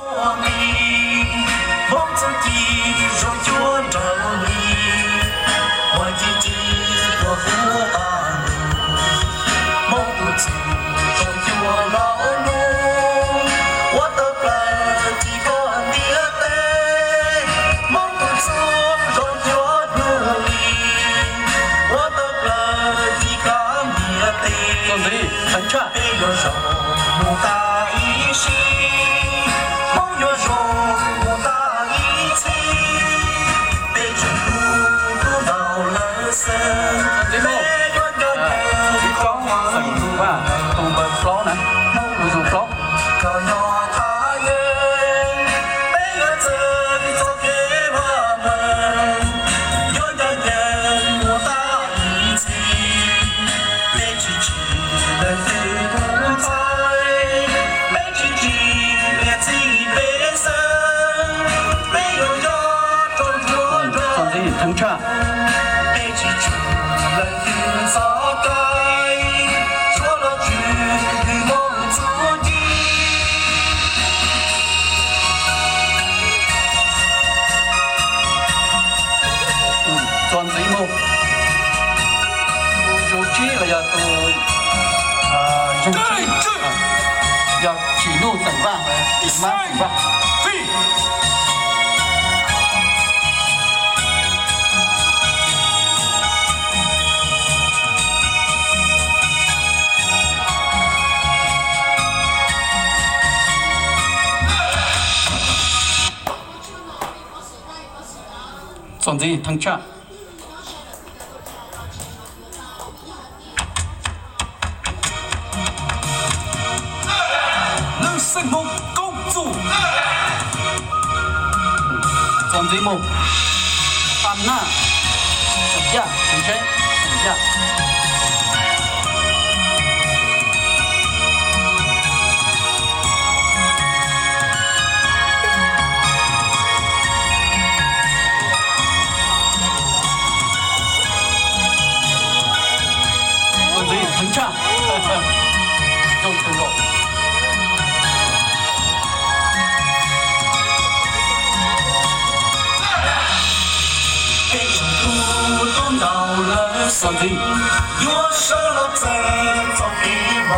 我命，梦自己手就着你，我紧紧我不安，梦不自手就劳碌，我的本几个年代，梦不自手就努力，我的本几个年代，做谁？很差。没有手不打一心。梦有手不打一起，悲春孤到了身，这个装成都吧，都不 flow 呢，不是 flow。高要他人，每个字都给我们，有的人不打一起，悲戚戚的最不在，悲戚戚的最悲伤，没有要装作着。做谁？很差。悲戚戚的最早该，说了句梦自己。做谁么？有这个要都人气要记录整办和顶班整办。总之，腾差。能胜梦公主，总之么？安娜，等下，等下，等下。总之，腾差，就成功。悲春孤到了身，有什么在早给我。